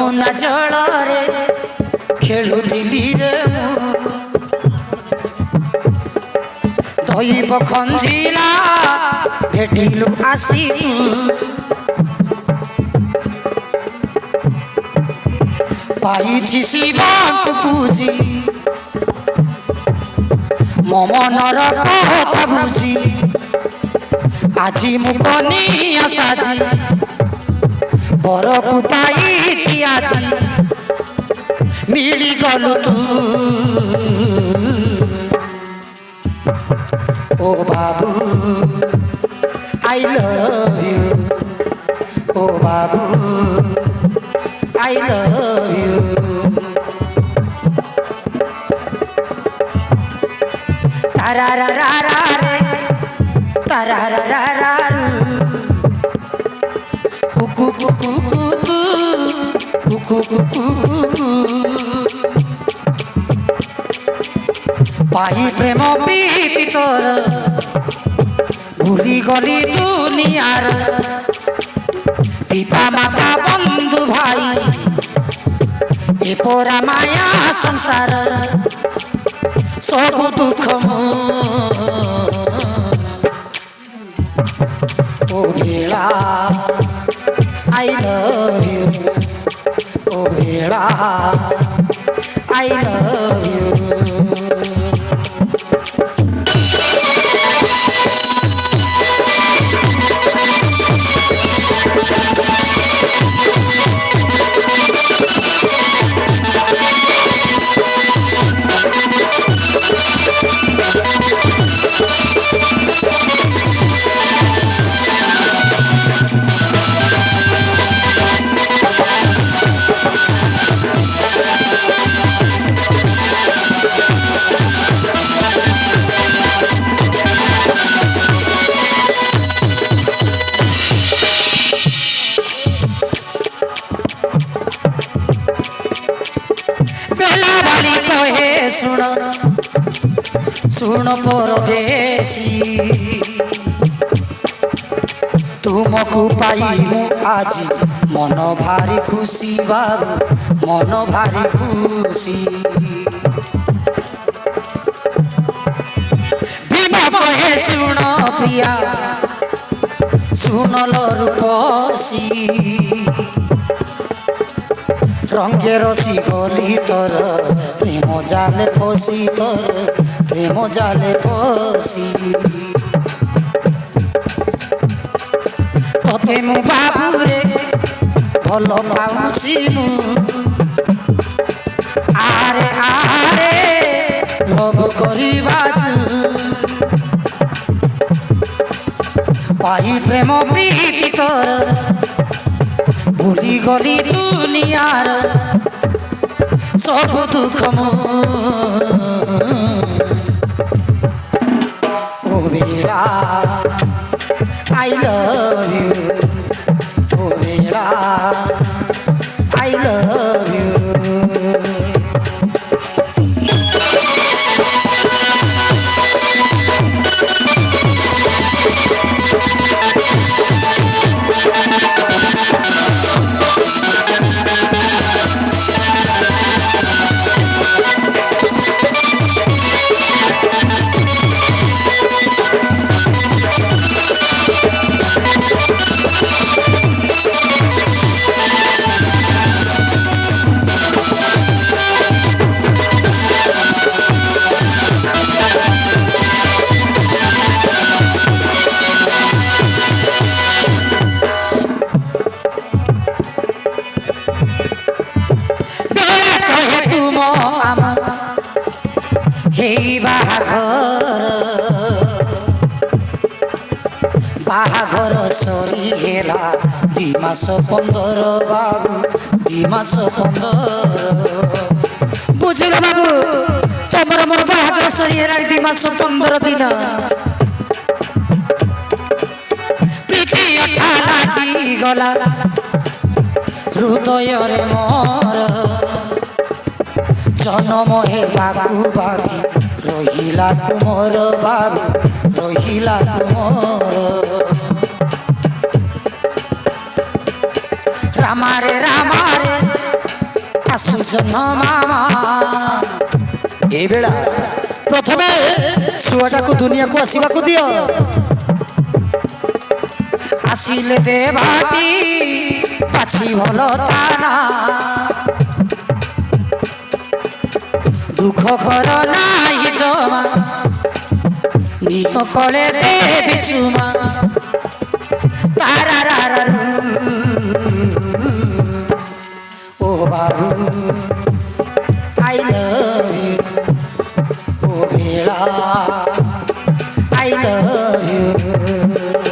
ଯମୁନା ଜଳରେ ଖେଳୁଥିଲି ରେ ଦୈବ ଖଞ୍ଜିଲା ଭେଟିଲୁ ଆସି ପାଇଛି ଶିବଙ୍କୁ ପୂଜି ମୋ ମନର କଥା ବୁଝି ଆଜି ମୁଁ କନିଆ ସାଜି ବରକୁ ପାଇଛି ଆଜି ମିଳିଗଲୁ ତୁ ଓ ବାବୁ ଆଇ ଲଭ୍ ୟୁ ଓ ବାବୁ ଆଇ ଲଭ୍ ୟୁ ତାରାରାରାରେ ତାରାରାରାରୁ কুকু কুকু কুকু কুকু পাই প্রেম প্রীতি তোর ভুলি গলি দুনিয়ার পিতা মাতা বন্ধু ভাই এ পোরা মায়া সংসার সবু দুঃখ ও বেলা I love you, oh Vera, I love you. सुन सुन परदेसी तुमको पाई आज मन भारी खुशी बाबू मन भारी खुशी भीमा कहे सुन प्रिया सुन रूपसी रंगे रसी गली तोर प्रेम जाले फसी तोर प्रेम जाले फसी तोते मु बाबू रे भल पाउछि मु आरे आरे लव करिबा पाई प्रेम प्रीति तोर भूली गली दुनियार सब दुख ओ बेरा आई लव यू ओ बेरा आई लव यू बाहाघर सरी हेला 2 मास 15 बाबू 2 मास 15 बुझल बाबू तमर मोर बाहाघर सरी हेला 2 मास 15 दिन प्रीति अठा लागी गला हृदय रे मोर जन्म हेबाकू बाबी रहिला तुमर बाबू रहिला तुमर रामारे ଆସୁଛ ମାମା ଏ ବେଳା ପ୍ରଥମେ ଛୁଆଟାକୁ ଦୁନିଆକୁ ଆସିବାକୁ ଦିଅ ଆସିଲେ ଦେବାଟି ପାଛି ଭଲ ତାନା ଦୁଃଖ କର ନାହିଁ ଜମା ନିଅ କଳେ ଦେବି ଚୁମା ତାରାରାରୁ ଓ ବାବୁ I love you ଓ ବେଳା I love you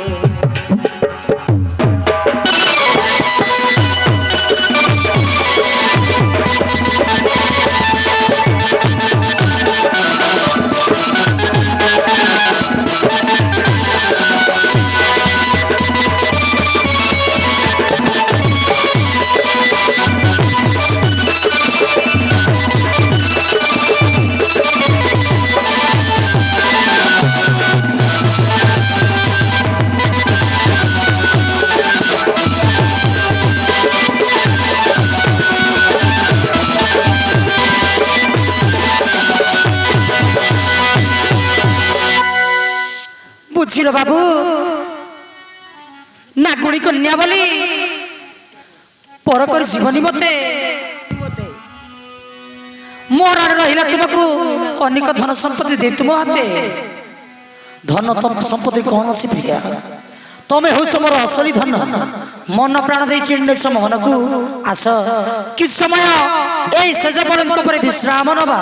ବୁଝିଲ ବାବୁ ନାଗୁଣୀ କନ୍ୟା ବୋଲି ପରକର ଜୀବନୀ ମତେ ମୋର ଆଡେ ରହିଲା ତୁମକୁ ଅନେକ ଧନ ସମ୍ପତ୍ତି ଦେବି ତୁମ ହାତେ ଧନ ସମ୍ପତ୍ତି କଣ ଅଛି ପ୍ରିୟା ତମେ ହଉଛ ମୋର ଅସଲି ଧନ ମନ ପ୍ରାଣ ଦେଇ କିଣିଛ ମନକୁ ଆସ କିଛି ସମୟ ଏଇ ସେଜବଳଙ୍କ ଉପରେ ବିଶ୍ରାମ ନବା